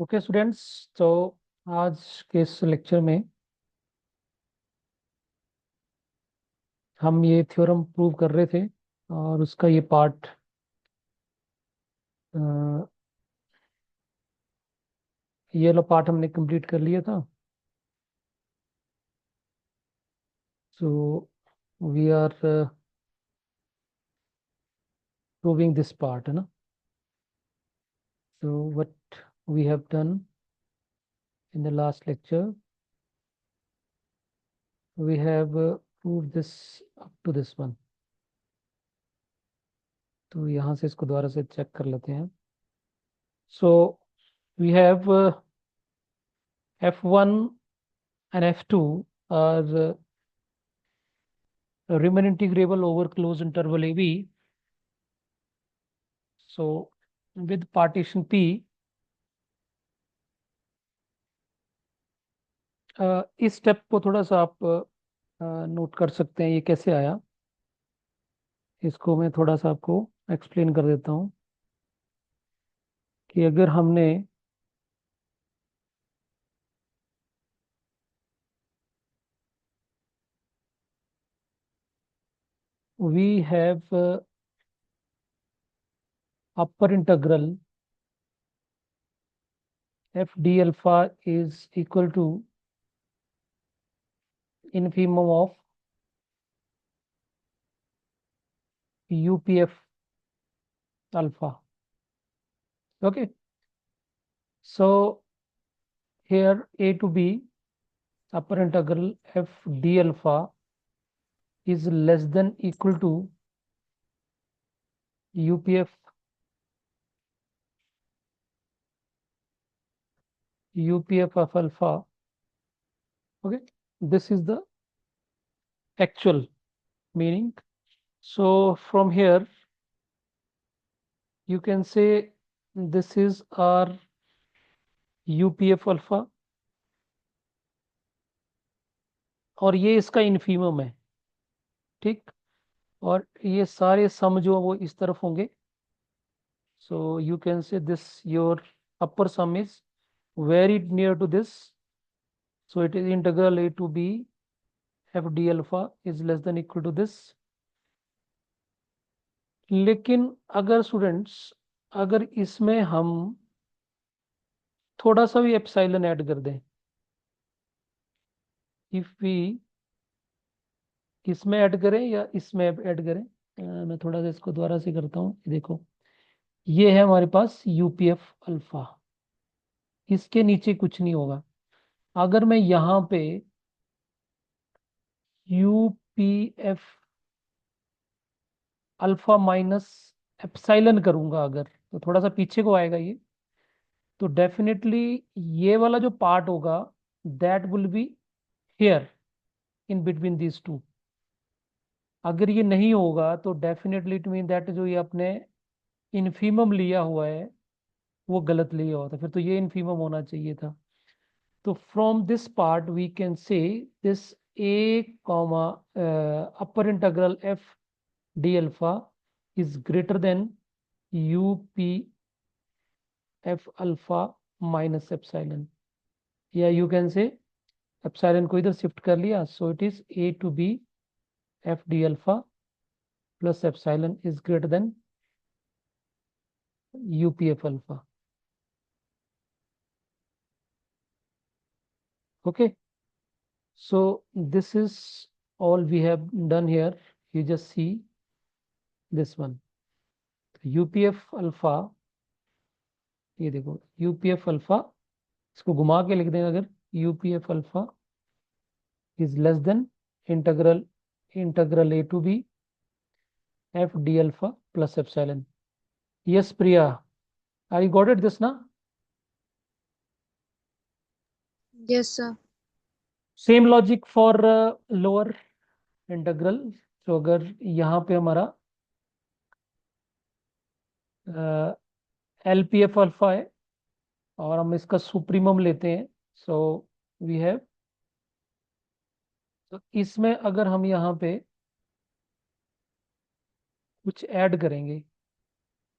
Okay students, तो आज के इस लेक्चर में हम ये थ्योरम प्रूव कर रहे थे और उसका ये पार्ट ये वाला पार्ट हमने कंप्लीट कर लिया था। So we are proving this part, है ना। So what we have done in the last lecture, we have prove this up to this one. तो यहाँ से इसको दोबारा से चेक कर लेते हैं। So we have F1 and F2 are Riemann integrable over closed interval AB. So with partition P, इस स्टेप को थोड़ा सा आप नोट कर सकते हैं, ये कैसे आया। इसको मैं थोड़ा सा आपको एक्सप्लेन कर देता हूँ कि अगर हमने we have upper integral F D alpha is equal to infimum of UPF alpha. Okay, so here a to b upper integral f d alpha is less than equal to UPF of alpha. Okay, this is the actual meaning. So from here you can say this is our UPF alpha और ये इसका infimum है, ठीक। और ये सारे सम जो वो इस तरफ होंगे। So you can say this your upper sum is very near to this. So it is integral a to b f d alpha is less than equal to this. लेकिन अगर स्टूडेंट्स अगर इसमें हम थोड़ा सा भी एप्सिलॉन ऐड कर दें, इफ वी इसमें ऐड करें या इसमें ऐड करें, मैं थोड़ा सा इसको दोबारा से करता हूँ। देखो ये है हमारे पास यूपीएफ अल्फा, इसके नीचे कुछ नहीं होगा। अगर मैं यहाँ पे यूपीएफ अल्फा माइनस एप्सिलॉन करूंगा अगर, तो थोड़ा सा पीछे को आएगा ये। तो डेफिनेटली ये वाला जो पार्ट होगा that will be here in between these two. अगर ये नहीं होगा तो डेफिनेटली इट मीन दैट जो ये अपने इनफीमम लिया हुआ है वो गलत लिया हुआ था, फिर तो ये इनफीमम होना चाहिए था। तो from this part we can say this a comma upper integral F D alpha is greater than U P F alpha minus epsilon, या यू कैन से एप्सिलॉन को इधर शिफ्ट कर लिया। So it is a to B F D alpha plus epsilon is greater than UPF alpha. Okay, so this is all we have done here. You just see this one, UPF alpha. ये देखो UPF alpha, इसको घुमा के लिख देंगे अगर, UPF alpha is less than integral integral A to B F D alpha plus epsilon. Yes Priya, I got it this ना। Yes, sir. Same logic for lower integral. तो अगर यहाँ पे हमारा एल पी एफ अल्फा है और हम इसका सुप्रीमम लेते हैं, सो वी हैव, तो इसमें अगर हम यहाँ पे कुछ ऐड करेंगे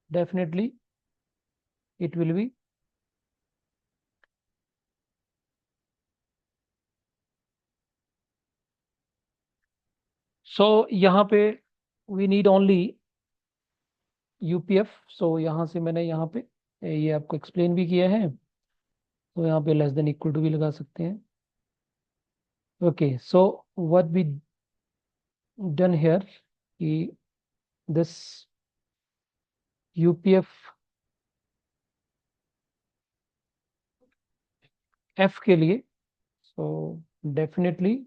डेफिनेटली इट विल बी सो यहाँ पे वी नीड ओनली यूपीएफ। सो यहाँ से मैंने यहाँ पे ये आपको एक्सप्लेन भी किया है, तो यहाँ पे लेस देन इक्वल टू भी लगा सकते हैं। Okay, so what be done here कि दिस यूपीएफ एफ के लिए, सो डेफिनेटली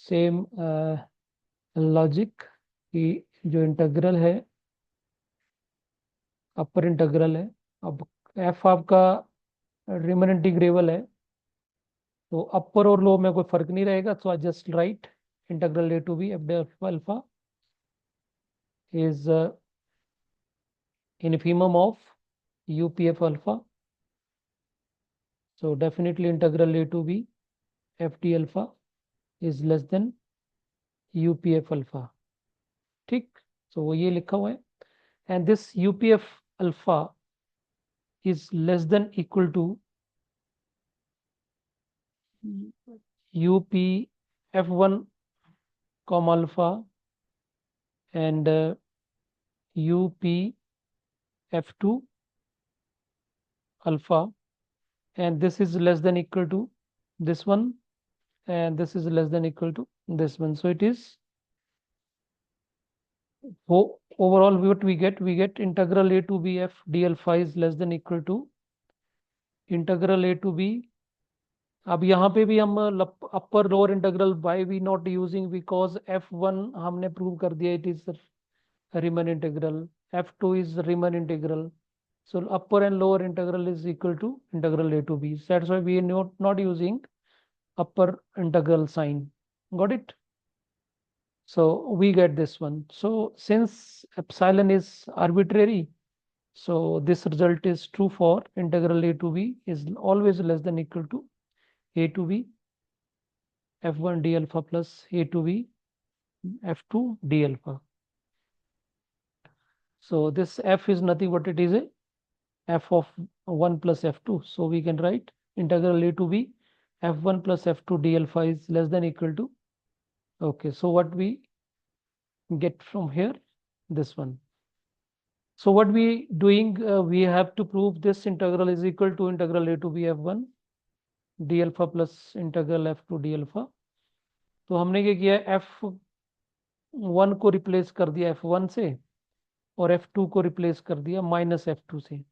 सेम लॉजिक कि जो इंटीग्रल है अपर इंटीग्रल है। अब एफ आपका रिमन इंटीग्रेबल है, तो अपर और लो में कोई फर्क नहीं रहेगा। So I just write integral A to B F delta alpha is infimum of UPF alpha. So definitely integral A to B FD alpha is less than UPF alpha. ठीक, so वो ये लिखा हुआ है, and this UPF alpha is less than equal to UPF1 comma alpha and UPF2 alpha, and this is less than equal to this one, and this is less than equal to this one. So it is overall what we get integral a to b f d alpha is less than equal to integral a to b। अब यहाँ पे भी हम upper lower integral by we not using because f1 हमने prove कर दिया it is Riemann integral, f2 is Riemann integral, so upper and lower integral is equal to integral a to b. That's why we are not using upper integral sign. Got it? So we get this one. So since epsilon is arbitrary, so this result is true for integral a to b is always less than equal to a to b f1 d alpha plus a to b f2 d alpha. So this f is nothing but it is a f of 1 plus f2. So we can write integral a to b f1 plus f2 d alpha is less than equal to, okay, so what we get from here, this one. So what we doing, we have to prove this integral is equal to integral a to b f1 d alpha plus integral f2 d alpha। तो हमने क्या किया, f1 को replace कर दिया f1 से और f2 को रिप्लेस कर दिया माइनस f2 से।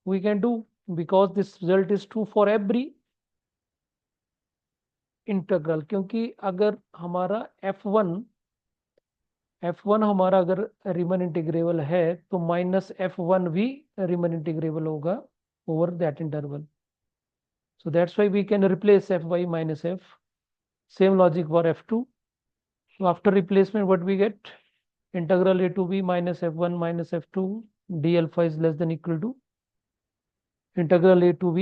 We can do because this result is true for every integral, क्योंकि अगर हमारा f1 हमारा अगर रिमन इंटीग्रेबल है तो माइनस f1 भी रिमन इंटीग्रेबल होगा over that interval. So that's why we can replace fy minus f. Same logic for f2. So after replacement, what we get? Integral a to b minus f1 minus f2 d alpha is less than equal to integral a to b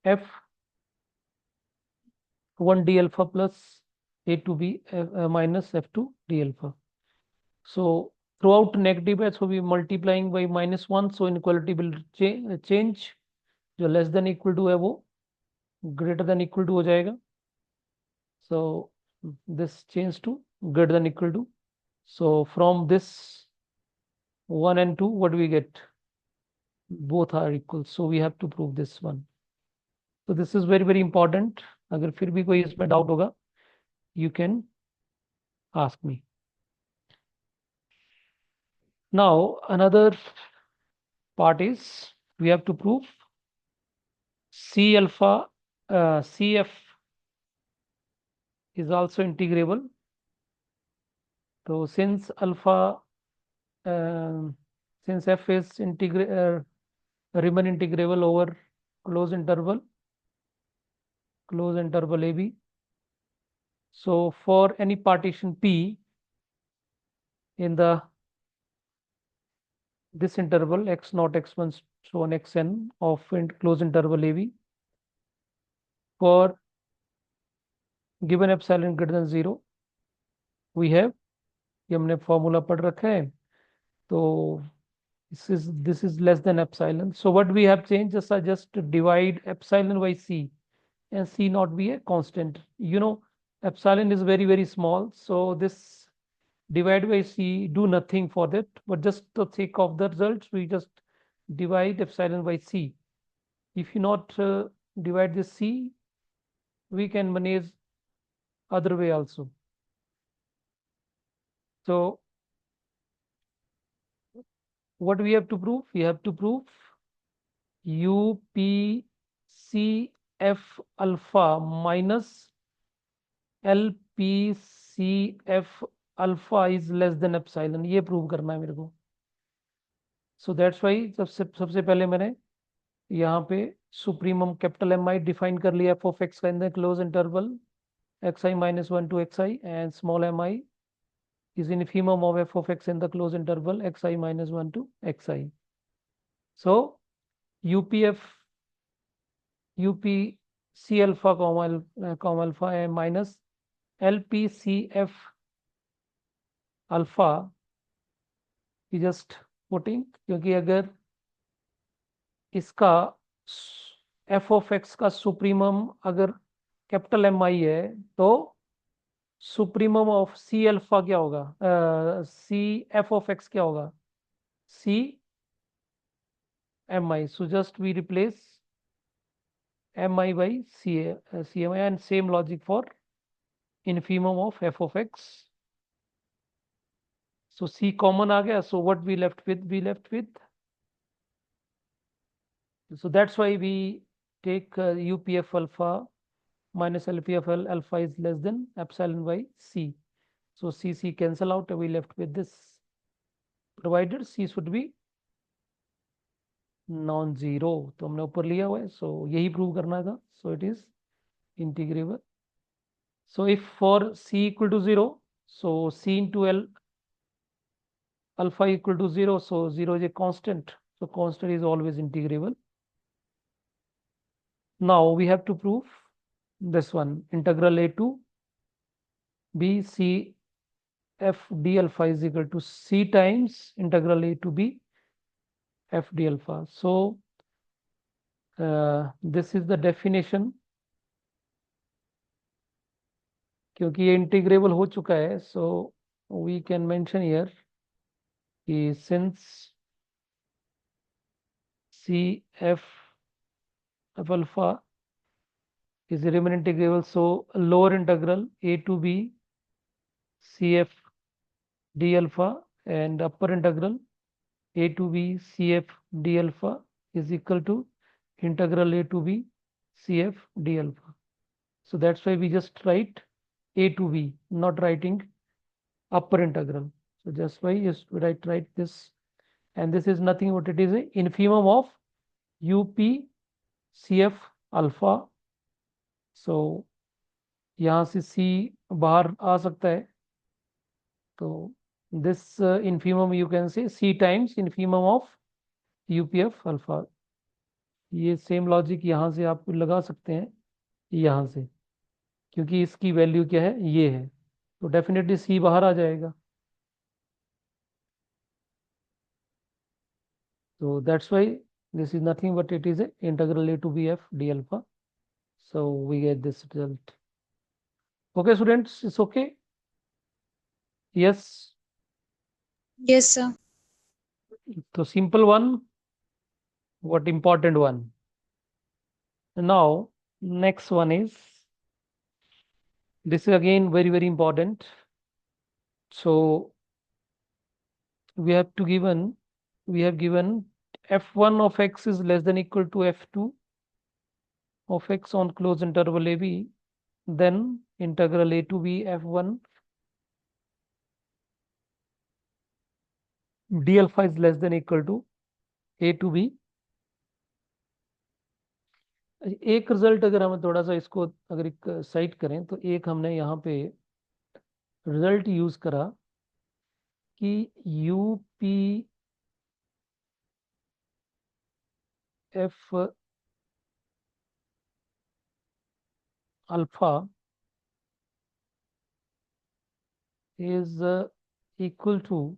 f1 d alpha plus a to b minus f2 d alpha. So throughout negative है, so we multiplying by -1, so inequality will change। जो less than equal to है वो greater than equal to हो जाएगा। So this change to greater than equal to, so from this 1 and 2 what we get, both are equal, so we have to prove this one। So this is very important। अगर फिर भी कोई इसमें doubt होगा you can ask me। Now another part is we have to prove c alpha cf is also integrable। So since alpha since f is Riemann integrable over closed interval AB, so for any partition P in the this interval x naught x1 so on xn of closed interval AB, for given epsilon greater than 0 we have, ये हमने formula पढ़ रखा है, तो this is less than epsilon। So what we have changed, just divide epsilon by c and c not be a constant, you know, epsilon is very, very small, so this divide by c do nothing for that, but just the sake of the results, we just divide epsilon by c. If you not divide this c, we can manage other way also. So what we have to prove? We have to prove UPCF alpha minus LPCF alpha is less than epsilon, ये prove करना है मेरे को. So that's why सबसे पहले मैंने यहाँ पे supremum capital M I define कर लिया एफ ऑफ एक्स का in the close interval xi minus 1 to xi, and small mi is infimum of f of x in the closed interval xi minus 1 to xi. So UPF UPC alpha comma alpha and minus LPCF alpha is just putting, क्योंकि अगर इसका F of X का supremum अगर capital M आई है, तो supremum of C alpha क्या होगा, C F of X क्या होगा, C M I. So just we replace M I by C M I, and same logic for infimum of F of X. So C common आ गया, so what we left with. So that's why we take UPF alpha minus LPF alpha is less than epsilon by C. So C cancel out, we left with this, provided C should be non zero. तो हमने ऊपर लिया हुआ है, सो यही prove करना था. So it is integrable. So if for C equal to zero, so C into L alpha equal to zero, so zero is a constant, so constant is always integrable. Now we have to prove this one, integral a to b c f d alpha is equal to c times integral a to b f d alpha. So this is the definition. क्योंकि ये integrable हो चुका है, so we can mention here कि since C F F alpha is a Riemann integrable, so lower integral a to b cf d alpha and upper integral a to b cf d alpha is equal to integral a to b cf d alpha. So that's why we just write a to b, not writing upper integral. So just why just write this, and this is nothing but it is a infimum of UP CF alpha. So यहाँ से C बाहर आ सकता है, तो this infimum you can say C times infimum of UPF alpha. ये same logic यहाँ से आप लगा सकते हैं, यहाँ से, क्योंकि इसकी वैल्यू क्या है, ये है, तो डेफिनेटली C बाहर आ जाएगा. So that's why this is nothing but it is a integral a to bf d alpha. So we get this result. Okay, students, it's okay. Yes. Yes, sir. So simple one, what important one. Now next one is, this is again very, very important. So we have given f1 of x is less than equal to f2 of x on closed interval ab, then integral a to b f1 d alpha is less than equal to a to b. एक result अगर हम थोड़ा सा इसको अगर एक site करें, तो एक हमने यहाँ पे रिजल्ट यूज करा कि UP F alpha is equal to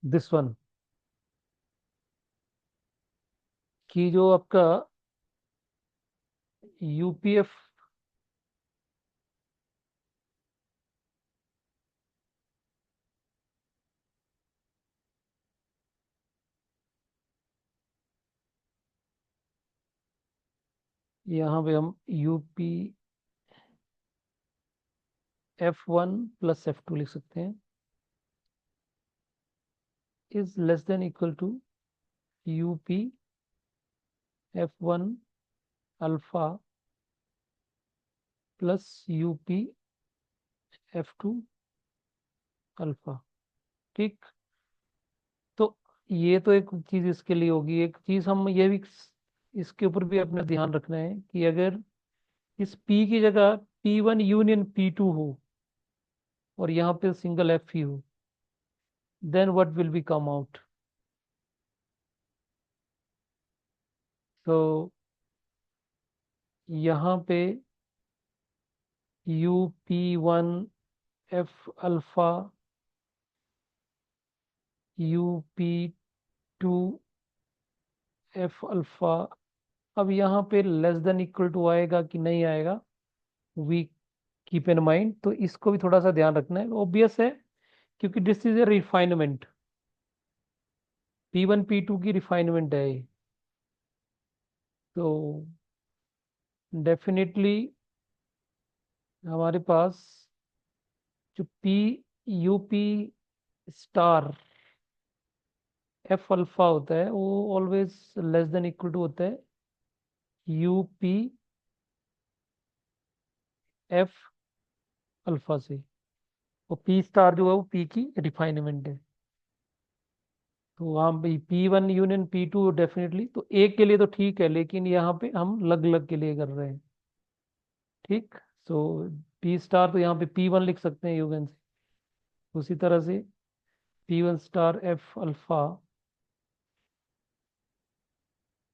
this one, कि जो आपका यूपीएफ, यहाँ पे हम यूपी F1 प्लस F2 लिख सकते हैं, is less than equal to UP F1 alpha plus UP F2 alpha. ठीक। तो ये तो एक चीज इसके लिए होगी। एक चीज हम ये भी इसके ऊपर भी अपना ध्यान रखना है कि अगर इस P की जगह P1 यूनियन P2 हो और यहाँ पे सिंगल F ही हो, then what will be come out. तो यहाँ पे UP1 F alpha, UP2 F alpha, अब यहाँ पे लेस देन इक्वल टू आएगा कि नहीं आएगा, वी कीप इन माइंड। तो इसको भी थोड़ा सा ध्यान रखना है, ऑब्वियस है, क्योंकि this is a refinement, P1 P2 की रिफाइनमेंट है ये। तो डेफिनेटली हमारे पास जो यूपी स्टार F अल्फा होता है वो always less than equal to होता है यूपी F अल्फा से। और पी स्टार जो है वो पी की रिफाइनमेंट है। तो वहाँ पे P1 यूनियन P2 डेफिनेटली, तो एक के लिए तो ठीक है, लेकिन यहाँ पे हम अलग अलग के लिए कर रहे हैं। ठीक। सो पी स्टार तो यहाँ पे P1 लिख सकते हैं यूनियन से, उसी तरह से P1 स्टार F अल्फा,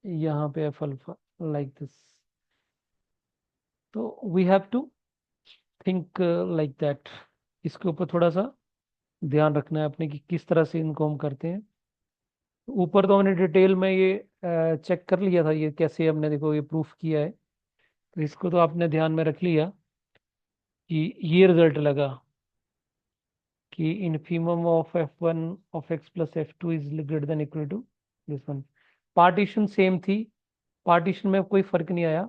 यहाँ पे F अल्फा, लाइक दिस। तो we have to think like that. इसके ऊपर थोड़ा सा ध्यान रखना है अपने कि किस तरह से इनको हम करते हैं। ऊपर तो हमने डिटेल में ये चेक कर लिया था, ये कैसे हमने देखो ये प्रूफ किया है। तो इसको तो आपने ध्यान में रख लिया कि ये रिजल्ट लगा कि infimum of F1 of x plus F2 is greater than equal to this one. Partition same थी, पार्टीशन में कोई फर्क नहीं आया।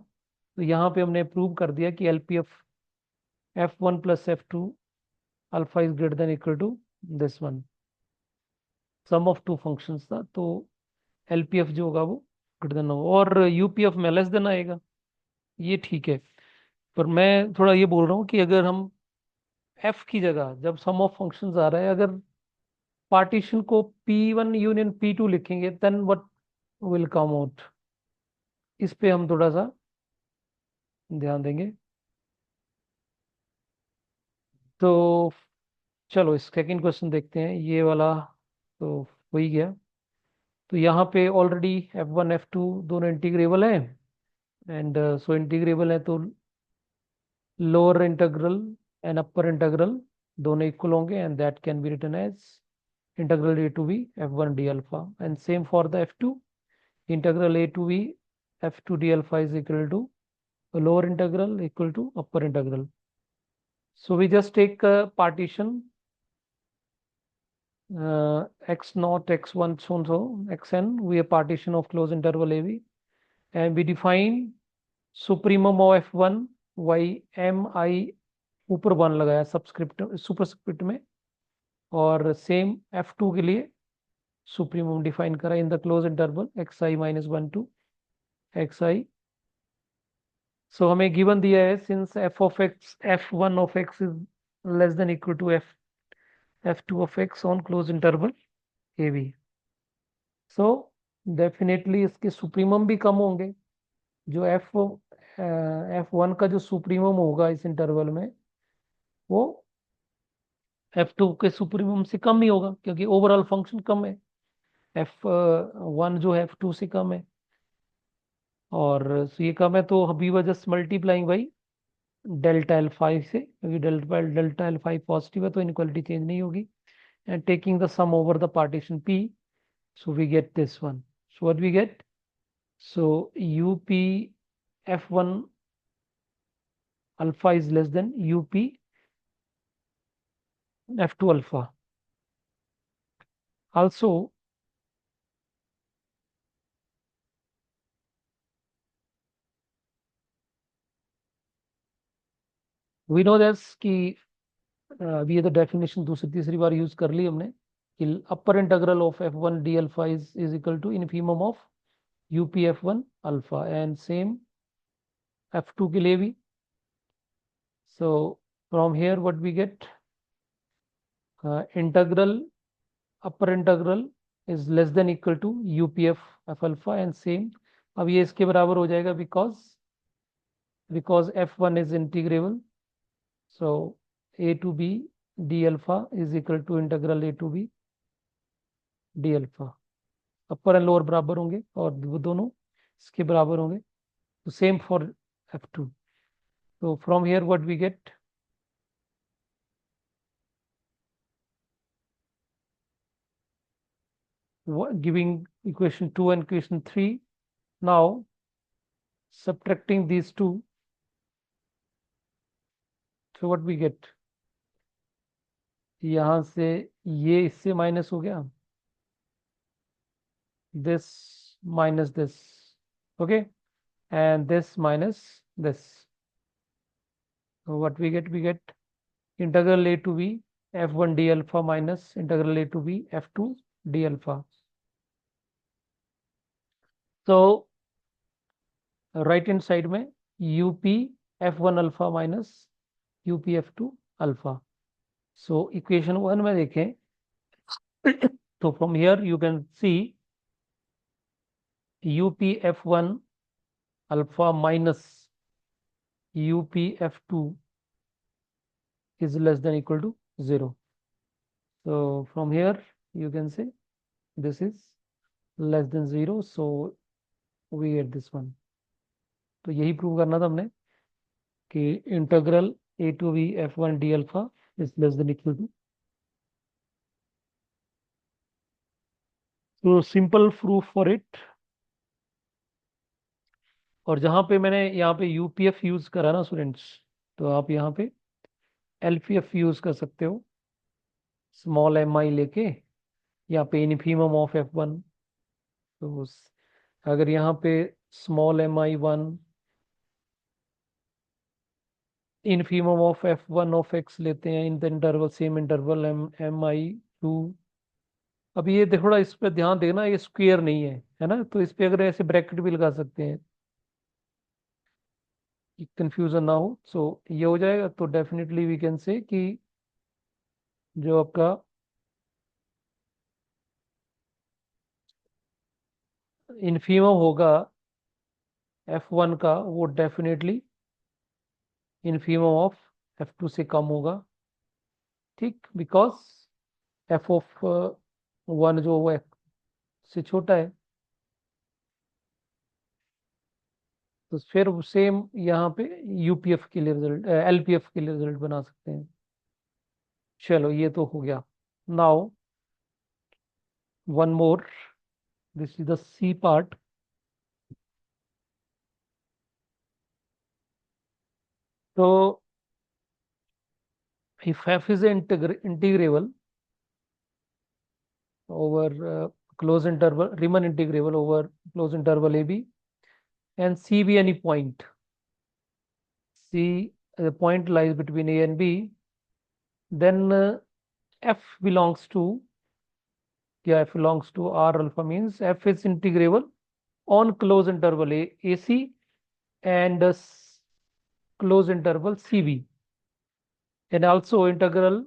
तो यहाँ पे हमने प्रूव कर दिया कि LPF F1 plus F2 alpha is greater than equal to this one. Sum of two functions था, तो LPF जो होगा वो ग्रेटर देन होगा, और UPF में लेस देन आएगा। ये ठीक है। पर मैं थोड़ा ये बोल रहा हूँ कि अगर हम F की जगह जब सम ऑफ फंक्शंस आ रहा है, अगर पार्टीशन को P1 यूनियन P2 लिखेंगे, then what will come out. इस पे हम थोड़ा सा ध्यान देंगे। तो चलो इस सेकंड क्वेश्चन देखते हैं, ये वाला तो हो ही गया। तो यहाँ पे ऑलरेडी F1 F2 दोनों इंटीग्रेबल है, एंड सो इंटीग्रेबल है, तो lower integral and upper integral दोनों इक्वल होंगे, and that can be written as integral a to b F1 d alpha, and same for the F2, integral a to b F2 d alpha is equal to lower integral equal to upper integral. So we just take a partition x naught x1 so and so xn, we have partition of closed interval ab, and we define supremum of F1 y m i, ऊपर one लगाया subscript superscript में, और same F2 के लिए supremum define करा in the close interval xi-1 to xi। So हमें given दिया है since f of x F1 of x is less than equal to F2 of x on close interval A B. So definitely इसके supremum भी कम होंगे। जो F1 का जो सुप्रीमम होगा इस इंटरवल में, वो F2 के सुप्रीमम से कम ही होगा, क्योंकि ओवरऑल फंक्शन कम है। F1 जो है F2 से कम है, और ये कम है, तो अभी वह just multiplying by delta L5 से, क्योंकि डेल्टा L5 पॉजिटिव है तो इनक्वालिटी चेंज नहीं होगी। and taking the sum over the partition P. So we get this one. So what we get? So UP F1 alpha is less than UP F2 alpha. Also, we know this कि अभी ये तो definition दूसरी तीसरी बार use कर ली हमने कि upper integral of F1 d alpha is equal to infimum of UP F1 alpha and same F2 के लिए भी. So from here what we get, integral upper integral is less than equal to UPF F alpha and same. अब ये इसके बराबर हो जाएगा because F1 is integrable. So A to B d alpha is equal to integral A to B d alpha. Upper and lower बराबर होंगे और वो दोनों इसके बराबर होंगे. तो same for F2. So from here what we get, giving equation 2 and equation 3. Now subtracting these two, so what we get, यहां से ये इससे माइनस हो गया, this minus this, okay, and this minus this. So what we get integral A to B F1 d alpha minus integral A to B F2 d alpha. So right hand side में UP F1 alpha minus UP F2 alpha. So equation 1 में देखें तो from here you can see UP F1 alpha minus UP F2 is less than equal to 0. So from here you can say this is less than 0. So we get this one. तो यही prove करना था हमने कि integral A to B F1 d alpha is less than equal to. So simple proof for it. और जहां पे मैंने यहाँ पे UPF यूज करा ना स्टूडेंट्स, तो आप यहाँ पे LPF यूज कर सकते हो, स्मॉल mi लेके यहाँ पे इनफीमम ऑफ F1. तो अगर यहाँ पे small mi1 infimum of F1 of x लेते हैं in the interval same interval mi2. अब ये थोड़ा इस पे ध्यान देना, ये स्क्वायर नहीं है ना, तो इस पे अगर ऐसे ब्रैकेट भी लगा सकते हैं, कंफ्यूजन ना हो. सो ये हो जाएगा. तो डेफिनेटली वी कैन से कि जो आपका इनफीमम होगा F1 का वो डेफिनेटली इनफीमम ऑफ F2 से कम होगा. ठीक, बिकॉज F ऑफ 1 जो वो F से छोटा है. तो फिर सेम यहाँ पे UPF के लिए रिजल्ट, LPF के लिए रिजल्ट बना सकते हैं. चलो ये तो हो गया. Now one more, this is the C part. तो if F is integrable over closed interval, Riemann integrable over closed interval AB, and C be any point, C the point lies between A and B, then F belongs to, yeah, F belongs to R alpha, means F is integrable on closed interval AC and closed interval CB, and also integral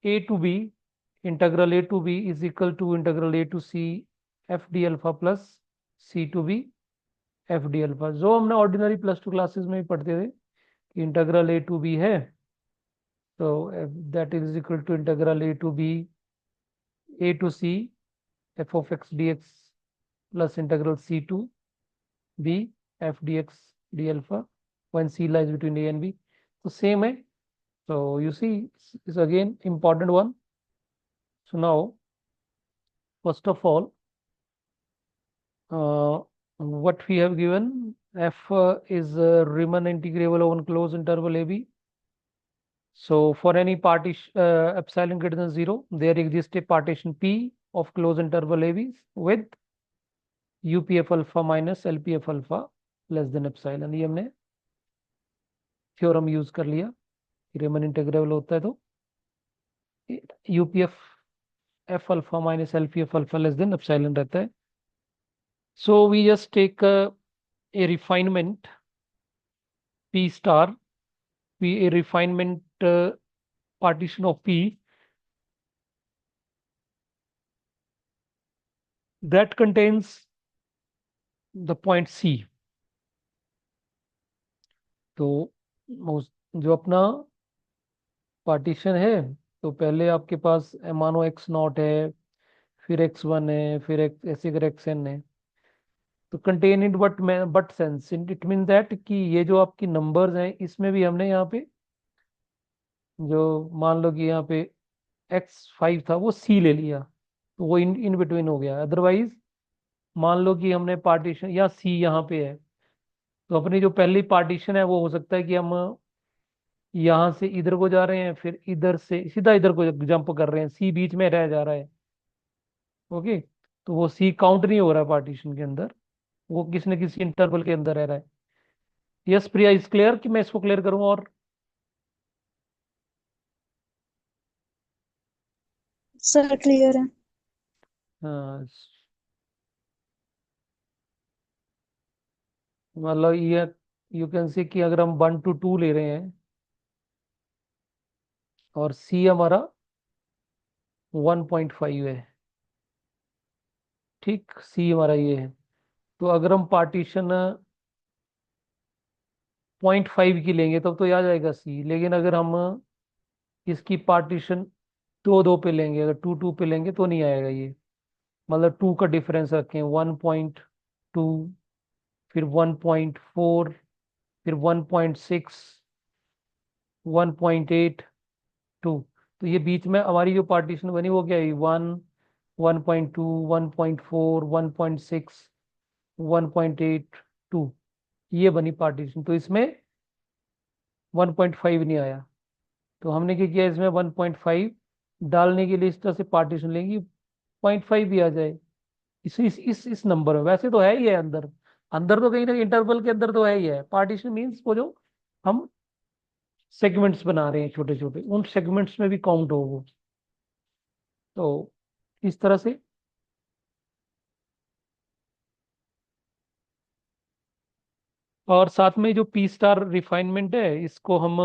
A to B, integral A to B is equal to integral A to C F d alpha plus C to B F d alpha, जो हमने ordinary +2 classes में भी पढ़ते थे कि integral A to B है. तो that is equal to integral A to B A to C F of x dx plus integral C to B F dx d alpha when C lies between A and B. तो same है. So you see, is again important one. So now, first of all, what we have given, f is Riemann integrable over closed interval AB. So for any partition epsilon greater than 0, there exists a partition P of closed interval AB with UPF alpha minus LPF alpha less than epsilon. ये हमने theorem use कर लिया. रीमन integrable होता है तो UPF F alpha minus LPF alpha less than epsilon रहता है. So we just take a refinement P star, a refinement partition of P that contains the point C. तो जो अपना पार्टीशन है, तो पहले आपके पास मानो एक्स नॉट है, फिर एक्स वन है, फिर एक्स ऐसे कर एक्स एन है. तो contain it but sense it mean that कि ये जो आपकी नंबर्स हैं, इसमें भी हमने यहाँ पे जो मान लो कि यहाँ पे x5 था वो c ले लिया, तो वो इन इन बिटवीन हो गया. अदरवाइज मान लो कि हमने पार्टीशन या c यहाँ पे है, तो अपनी जो पहली पार्टीशन है वो हो सकता है कि हम यहाँ से इधर को जा रहे हैं, फिर इधर से सीधा इधर को जंप कर रहे हैं, c बीच में रह जा रहा है. ओके, तो वो c काउंट नहीं हो रहा है पार्टीशन के अंदर, वो किसी न किसी इंटरवल के अंदर रह रहा है. यस प्रिया, इज क्लियर कि मैं इसको क्लियर करूँ और सर क्लियर है। हाँ, मतलब ये यू कैन सी कि अगर हम 1 to 2 ले रहे हैं और सी हमारा 1.5 है, ठीक, सी हमारा ये है, तो अगर हम पार्टीशन 0.5 की लेंगे तब तो आ जाएगा सी. लेकिन अगर हम इसकी पार्टीशन 2 2 पे लेंगे, अगर 2 2 पे लेंगे तो नहीं आएगा ये. मतलब 2 का डिफरेंस रखें, 1.2, फिर 1.4, फिर 1.6, 1.8, 2. तो ये बीच में हमारी जो पार्टीशन बनी वो क्या है, 1.2, 1.4, 1.6, 1.8, 2, ये बनी पार्टीशन. तो इसमें 1.5 नहीं आया, तो हमने क्या किया, इसमें 1.5 डालने के लिए इस तरह से पार्टीशन लेंगे 0.5 भी आ जाए इस नंबर में. वैसे तो है ही है अंदर, अंदर तो कहीं ना इंटरवल के अंदर तो है ही है. पार्टीशन मीन्स वो जो हम सेगमेंट्स बना रहे हैं छोटे छोटे, उन सेगमेंट्स में भी काउंट हो वो. तो इस तरह से. और साथ में जो पी स्टार रिफाइनमेंट है, इसको हम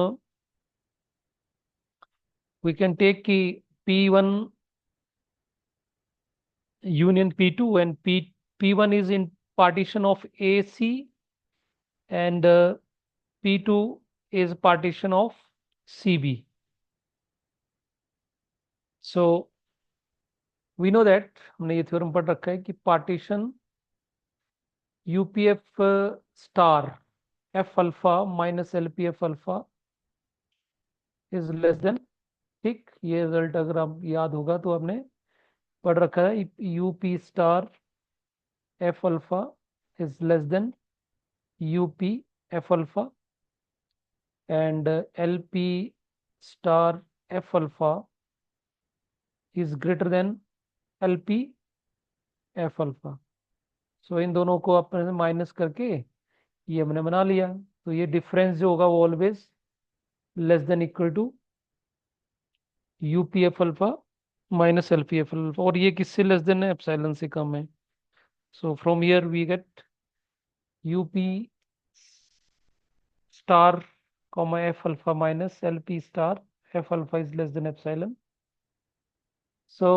वी कैन टेक कि P1 union P2 and P1 is in partition of AC and P2 is partition of CB. So we know that हमने ये थ्योरम पढ़ रखा है कि partition UPF star F alpha minus LPF alpha is less then, ठीक, ये result अगर आप याद होगा तो आपने पढ़ रखा है. UP star F alpha is less then UP F alpha and LP star F alpha is greater than LP F alpha. सो इन दोनों को अपने माइनस करके ये हमने बना लिया. तो ये डिफरेंस जो होगा वो always less than equal to UP F alpha minus L P F alpha, और ये किससे लेस देन है, एप्सिलॉन से कम है. So from here we get UP star comma f alpha minus lp star f alpha is less than epsilon. So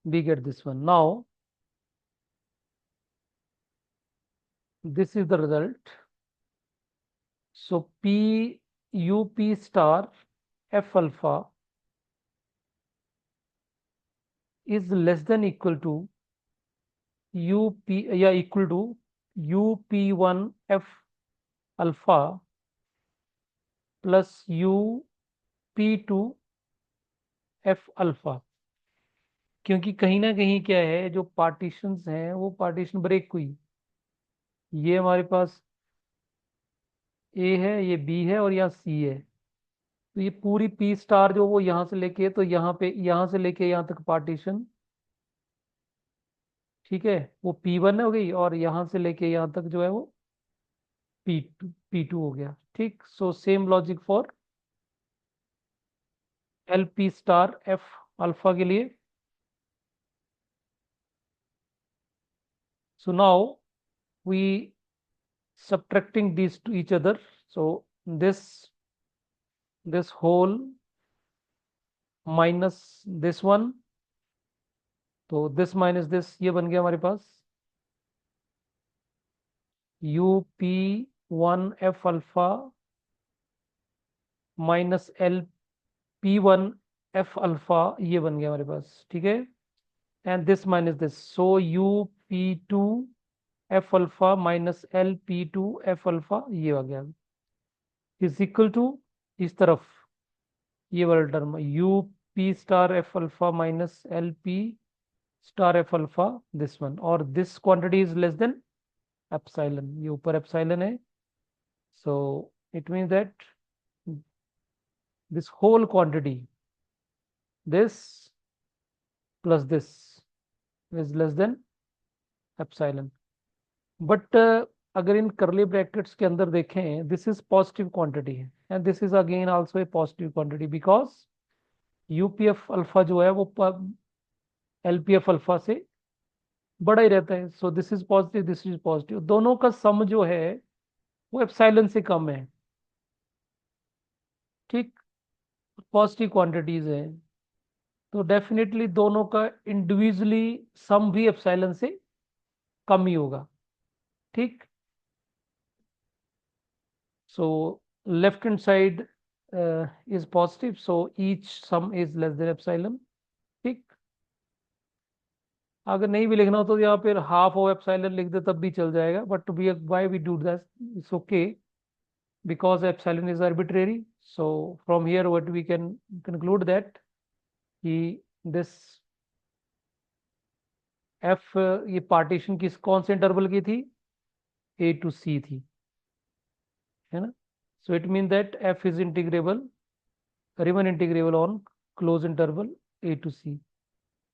we get this one. Now this is the result. So P UP star F alpha is less than equal to UP, yeah, equal to UP1 F alpha plus you P2 F alpha. क्योंकि कहीं ना कहीं क्या है, जो partitions हैं वो partition break हुई। ये हमारे पास ए है, ये बी है और यहाँ सी है। तो ये पूरी पी स्टार जो वो यहाँ से लेके, तो यहाँ पे यहाँ से लेके यहाँ तक पार्टीशन, ठीक है, वो P1 हो गई, और यहाँ से लेके यहाँ तक जो है वो P2 हो गया। ठीक, so same logic for L P star F alpha के लिए। So now we subtracting these to each other, so this whole minus this one, तो this minus this ये बन गया हमारे पास UP1 F alpha minus LP1 F alpha, ये बन गया हमारे पास, ठीक है। And this minus this, so UP2 F alpha minus LP2 F alpha, ये आ गया, इज इक्वल टू इस तरफ ये वाला term UP star F alpha minus LP star F alpha, this one, और this quantity is less than epsilon, ये ऊपर epsilon है। So it means that this whole quantity, this plus this, is less than epsilon. But अगर इन curly brackets के अंदर देखें, this is positive quantity है, and this is again also a positive quantity, because UPF alpha जो है वो LPF alpha से बड़ा ही रहता है। So this is positive, this is positive, दोनों का सम जो है वो एप्सिलॉन से कम है। ठीक, पॉजिटिव क्वांटिटीज है, तो डेफिनेटली दोनों का इंडिविजुअली सम भी एप्सिलॉन से कम ही होगा। ठीक, so left hand side is positive, so each some is less than epsilon. ठीक, अगर नहीं भी लिखना हो तो यहाँ पे हाफ ऑफ एप्सिलॉन लिख दे तब भी चल जाएगा, but we why we do that, it's okay, because epsilon is arbitrary. So from here what we can conclude that कि this f, ये पार्टीशन किस कौन से इंटरवल की थी, A to C थी, है ना। so it means that f is integrable, Riemann integrable on close interval A to C,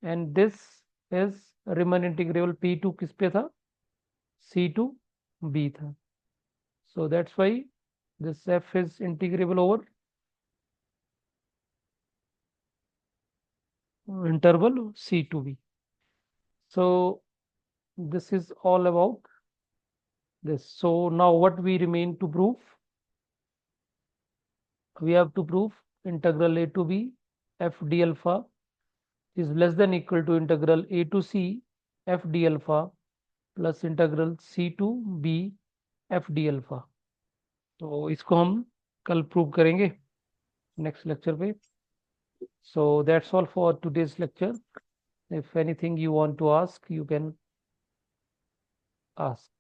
and this is Riemann integrable P2 किस पे था, C to B था। so that's why this f is integrable over interval C to B. So this is all about this. So now what we remain to prove? We have to prove integral A to B f d alpha is less than equal to integral A to C f d alpha plus integral C to B f d alpha. तो इसको हम कल prove करेंगे next lecture पे। So that's all for today's lecture. If anything you want to ask, you can ask.